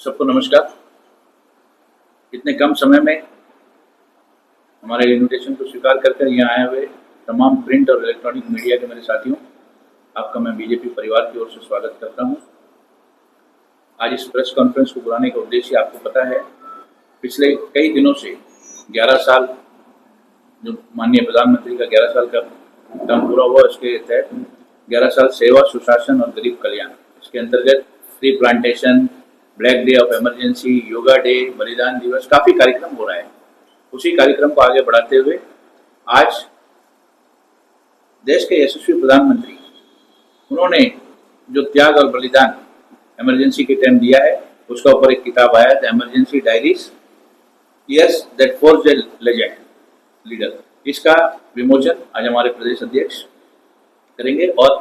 सबको नमस्कार। इतने कम समय में हमारे इनविटेशन को स्वीकार कर यहाँ आए हुए तमाम प्रिंट और इलेक्ट्रॉनिक मीडिया के मेरे साथियों, आपका मैं बीजेपी परिवार की ओर से स्वागत करता हूँ। आज इस प्रेस कॉन्फ्रेंस को बुलाने का उद्देश्य आपको पता है। पिछले कई दिनों से 11 साल जो माननीय प्रधानमंत्री का 11 साल का टर्म पूरा हुआ, उसके तहत 11 साल सेवा, सुशासन और गरीब कल्याण, इसके अंतर्गत tree plantation, black day of emergency, yoga day, बलिदान दिवस, काफी कार्यक्रम हो रहा है। उसी कार्यक्रम को आगे बढ़ाते हुए आज देश के यशस्वी प्रधानमंत्री, उन्होंने जो त्याग और बलिदान इमरजेंसी के टाइम दिया है, उसका ऊपर एक किताब आया था, emergency diaries, years that forged A legend leader. इसका विमोचन आज हमारे प्रदेश अध्यक्ष करेंगे और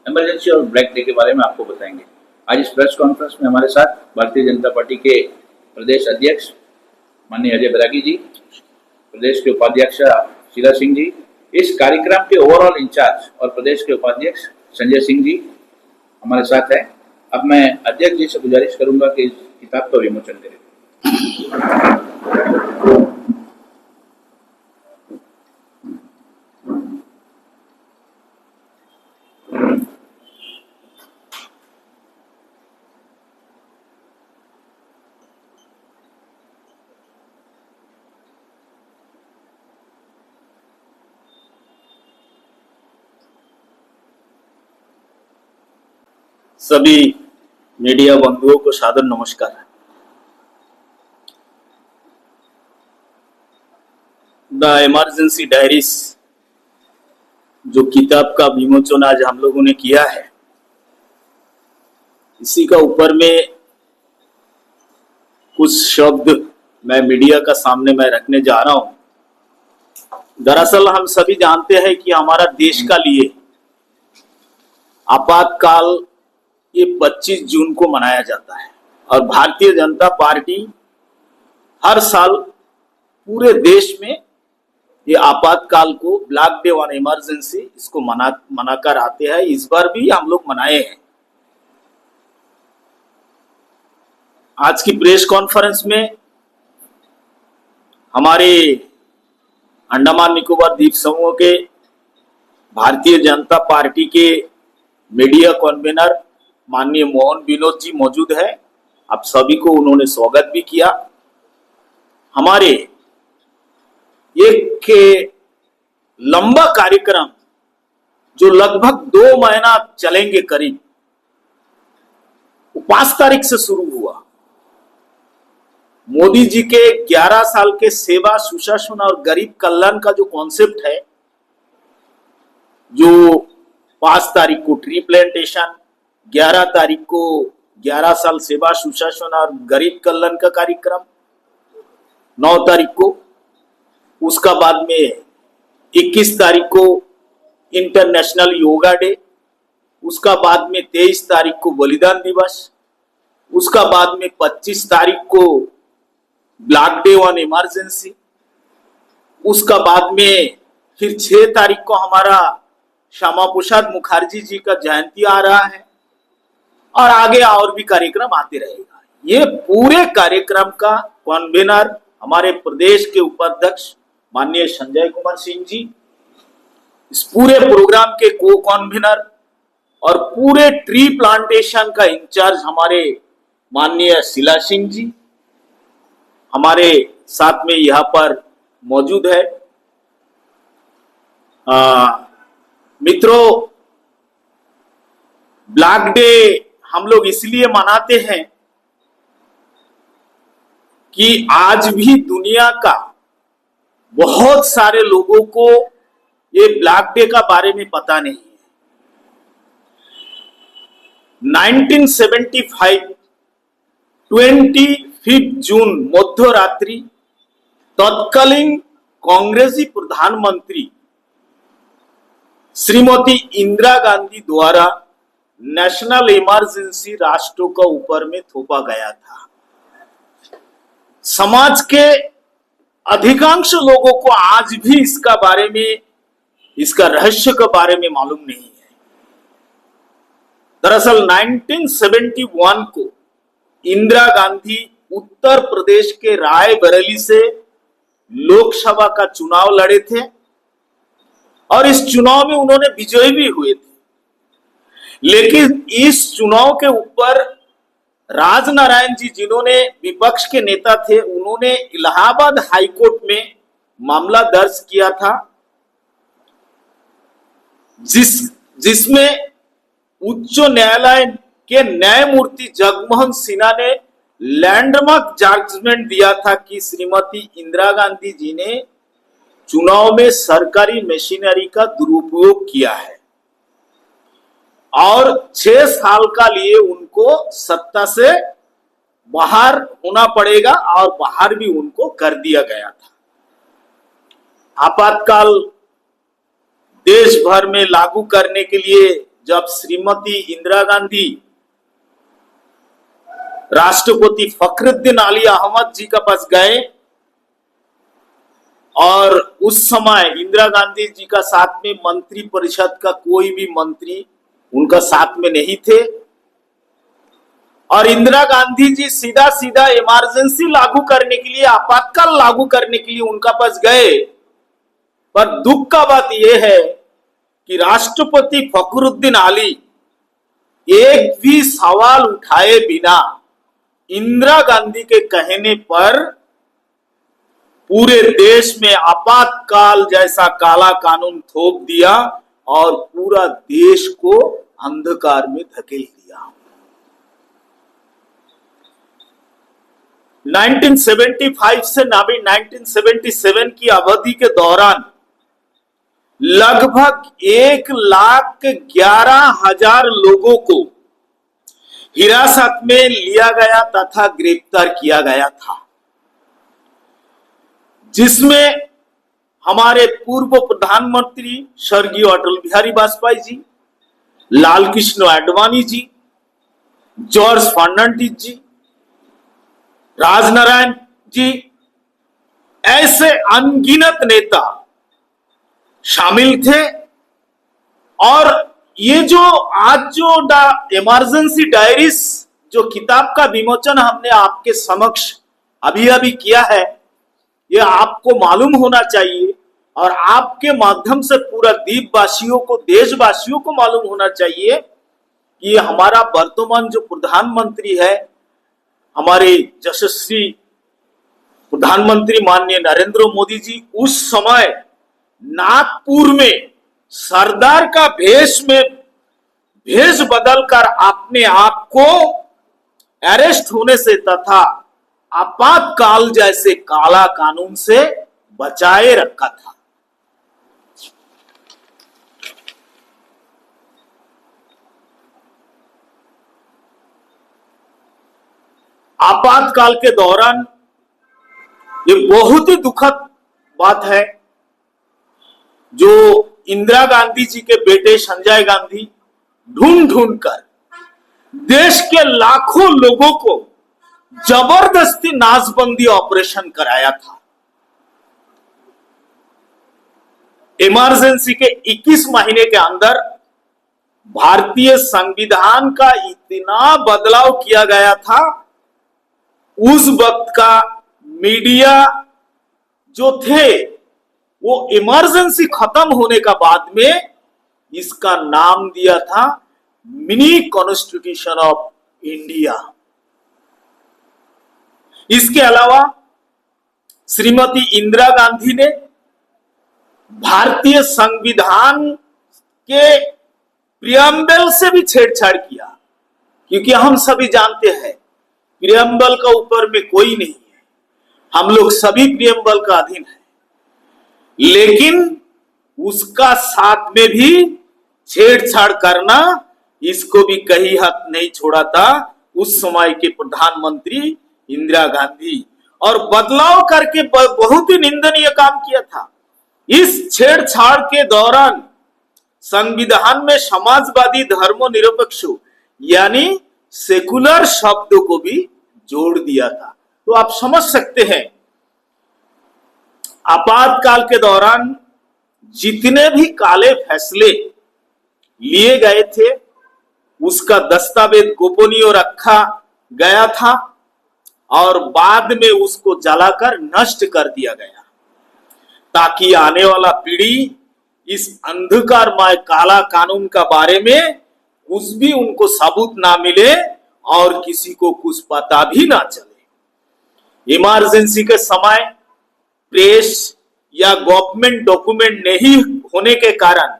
इमरजेंसी और ब्लैक डे के बारे में आपको बताएंगे। आज इस प्रेस कॉन्फ्रेंस में हमारे साथ भारतीय जनता पार्टी के प्रदेश अध्यक्ष माननीय अजय बैरागी जी, प्रदेश के उपाध्यक्ष शीला सिंह जी, इस कार्यक्रम के ओवरऑल इंचार्ज और प्रदेश के उपाध्यक्ष संजय सिंह जी हमारे साथ हैं। अब मैं अध्यक्ष जी से गुजारिश करूंगा कि इस किताब का विमोचन करें। सभी मीडिया बंधुओं को सादर नमस्कार। द इमरजेंसी डायरीज जो किताब का विमोचन आज हम लोगों ने किया है, इसी का ऊपर में कुछ शब्द मैं मीडिया का सामने मैं रखने जा रहा हूं। दरअसल हम सभी जानते हैं कि हमारा देश का लिए आपातकाल ये 25 जून को मनाया जाता है और भारतीय जनता पार्टी हर साल पूरे देश में ये आपातकाल को ब्लैक डे ऑन इमरजेंसी इसको मनाकर आते हैं। इस बार भी हम लोग मनाए हैं। आज की प्रेस कॉन्फ्रेंस में हमारे अंडमान निकोबार द्वीप समूह के भारतीय जनता पार्टी के मीडिया कन्वीनर माननीय मोहन विनोद जी मौजूद है। आप सभी को उन्होंने स्वागत भी किया। हमारे एक लंबा कार्यक्रम जो लगभग 2 महीना चलेंगे करीब, 5 तारीख से शुरू हुआ। मोदी जी के 11 साल के सेवा, सुशासन और गरीब कल्याण का जो कॉन्सेप्ट है, जो 5 तारीख को ट्री प्लांटेशन, 11 तारीख को 11 साल सेवा, सुशासन और गरीब कल्याण का कार्यक्रम, 9 तारीख को, उसका बाद में 21 तारीख को इंटरनेशनल योगा डे, उसका बाद में 23 तारीख को बलिदान दिवस, उसका बाद में 25 तारीख को ब्लैक डे ऑन इमरजेंसी, उसका बाद में फिर 6 तारीख को हमारा श्यामा प्रसाद मुखर्जी जी का जयंती आ रहा है और आगे और भी कार्यक्रम आते रहेगा। ये पूरे कार्यक्रम का कन्वीनर हमारे प्रदेश के उपाध्यक्ष माननीय संजय कुमार सिंह जी, इस पूरे प्रोग्राम के को कन्वीनर और पूरे ट्री प्लांटेशन का इंचार्ज हमारे माननीय शीला सिंह जी हमारे साथ में यहाँ पर मौजूद है। मित्रों, ब्लैक डे हम लोग इसलिए मनाते हैं कि आज भी दुनिया का बहुत सारे लोगों को ये ब्लैक डे का बारे में पता नहीं है। 1975 25 जून मध्य रात्रि तत्कालीन कांग्रेसी प्रधानमंत्री श्रीमती इंदिरा गांधी द्वारा नेशनल इमरजेंसी राष्ट्रों का ऊपर में थोपा गया था। समाज के अधिकांश लोगों को आज भी इसका बारे में, इसका रहस्य के बारे में मालूम नहीं है। दरअसल 1971 को इंदिरा गांधी उत्तर प्रदेश के रायबरेली से लोकसभा का चुनाव लड़े थे और इस चुनाव में उन्होंने विजयी भी हुए थे। लेकिन इस चुनाव के ऊपर राजनारायण जी, जिन्होंने विपक्ष के नेता थे, उन्होंने इलाहाबाद हाईकोर्ट में मामला दर्ज किया था, जिसमें उच्च न्यायालय के न्यायमूर्ति जगमोहन सिन्हा ने लैंडमार्क जजमेंट दिया था कि श्रीमती इंदिरा गांधी जी ने चुनाव में सरकारी मशीनरी का दुरुपयोग किया है और 6 साल का लिए उनको सत्ता से बाहर होना पड़ेगा और बाहर भी उनको कर दिया गया था। आपातकाल देश भर में लागू करने के लिए जब श्रीमती इंदिरा गांधी राष्ट्रपति फखरुद्दीन अली अहमद जी के पास गए और उस समय इंदिरा गांधी जी का साथ में मंत्री परिषद का कोई भी मंत्री उनका साथ में नहीं थे और इंदिरा गांधी जी सीधा सीधा इमरजेंसी लागू करने के लिए, आपातकाल लागू करने के लिए उनका पास गए। पर दुख का बात यह है कि राष्ट्रपति फखरुद्दीन अली एक भी सवाल उठाए बिना इंदिरा गांधी के कहने पर पूरे देश में आपातकाल जैसा काला कानून थोप दिया और पूरा देश को अंधकार में धकेल दिया। 1975 से 1977 की अवधि के दौरान लगभग 1,11,000 लोगों को हिरासत में लिया गया तथा गिरफ्तार किया गया था, जिसमें हमारे पूर्व प्रधानमंत्री स्वर्गीय अटल बिहारी वाजपेयी जी, लाल कृष्ण आडवाणी जी, जॉर्ज फर्नांडिस जी, राजनारायण जी, ऐसे अनगिनत नेता शामिल थे। और ये जो आज जो इमरजेंसी डायरीज जो किताब का विमोचन हमने आपके समक्ष अभी अभी किया है, ये आपको मालूम होना चाहिए और आपके माध्यम से पूरा द्वीपवासियों को, देशवासियों को मालूम होना चाहिए कि हमारा वर्तमान जो प्रधानमंत्री है, हमारे यशस्वी प्रधानमंत्री माननीय नरेंद्र मोदी जी, उस समय नागपुर में सरदार का भेष बदलकर अपने आप को अरेस्ट होने से तथा आपातकाल जैसे काला कानून से बचाए रखा था। आपातकाल के दौरान ये बहुत ही दुखद बात है जो इंदिरा गांधी जी के बेटे संजय गांधी ढूंढ कर देश के लाखों लोगों को जबरदस्ती नाशबंदी ऑपरेशन कराया था। इमरजेंसी के 21 महीने के अंदर भारतीय संविधान का इतना बदलाव किया गया था, उस वक्त का मीडिया जो थे वो इमरजेंसी खत्म होने का बाद में इसका नाम दिया था मिनी कॉन्स्टिट्यूशन ऑफ इंडिया। इसके अलावा श्रीमती इंदिरा गांधी ने भारतीय संविधान के प्रियम्बल से भी छेड़छाड़ किया, क्योंकि हम सभी जानते हैं प्रियम्बल का ऊपर में कोई नहीं है, हम लोग सभी प्रियम्बल का अधीन है, लेकिन उसका साथ में भी छेड़छाड़ करना, इसको भी कहीं हाथ नहीं छोड़ा था उस समय के प्रधानमंत्री इंदिरा गांधी, और बदलाव करके बहुत ही निंदनीय काम किया था। इस छेड़छाड़ के दौरान संविधान में समाजवादी धर्मनिरपेक्ष यानी सेकुलर शब्द को भी जोड़ दिया था। तो आप समझ सकते हैं आपातकाल के दौरान जितने भी काले फैसले लिए गए थे उसका दस्तावेज गोपनीय रखा गया था और बाद में उसको जलाकर नष्ट कर दिया गया, ताकि आने वाला पीढ़ी इस अंधकारमय काला कानून का बारे में कुछ भी उनको सबूत ना मिले और किसी को कुछ पता भी ना चले। इमरजेंसी के समय प्रेस या गवर्नमेंट डॉक्यूमेंट नहीं होने के कारण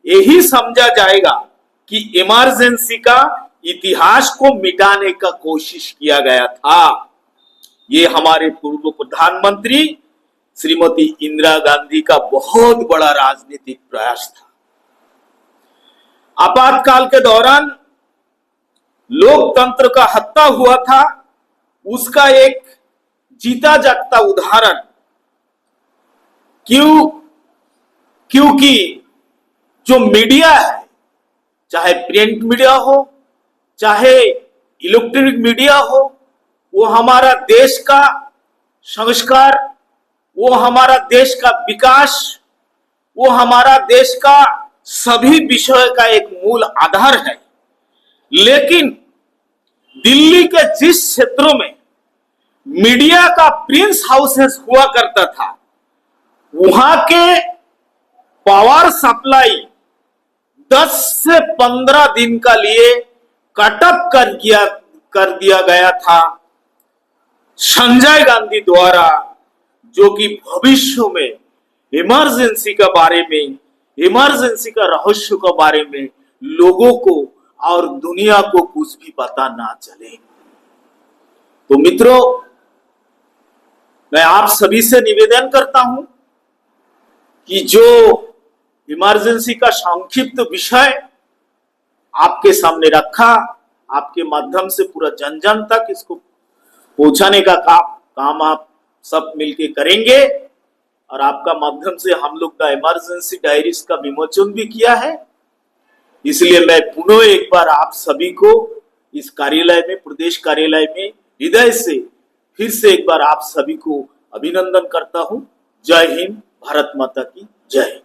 यही समझा जाएगा कि इमरजेंसी का इतिहास को मिटाने का कोशिश किया गया था। ये हमारे पूर्व प्रधानमंत्री श्रीमती इंदिरा गांधी का बहुत बड़ा राजनीतिक प्रयास था। आपातकाल के दौरान लोकतंत्र का हत्या हुआ था, उसका एक जीता जागता उदाहरण क्योंकि जो मीडिया है, चाहे प्रिंट मीडिया हो चाहे इलेक्ट्रॉनिक मीडिया हो, वो हमारा देश का संस्कार, वो हमारा देश का विकास, वो हमारा देश का सभी विषय का एक मूल आधार है। लेकिन दिल्ली के जिस क्षेत्रों में मीडिया का प्रिंस हाउसेस हुआ करता था, वहां के पावर सप्लाई 10 से 15 दिन का लिए कटअप कर दिया गया था संजय गांधी द्वारा, जो कि भविष्य में इमरजेंसी के बारे में, इमरजेंसी का रहस्य के बारे में लोगों को और दुनिया को कुछ भी पता ना चले। तो मित्रों, मैं आप सभी से निवेदन करता हूं कि जो इमरजेंसी का संक्षिप्त विषय आपके सामने रखा, आपके माध्यम से पूरा जन जन तक इसको पहुंचाने का काम आप सब मिलके करेंगे, और आपका माध्यम से हम लोग का इमरजेंसी डायरीज का विमोचन भी किया है। इसलिए मैं पुनः एक बार आप सभी को इस कार्यालय में, प्रदेश कार्यालय में हृदय से फिर से एक बार आप सभी को अभिनंदन करता हूं। जय हिंद, भारत माता की जय।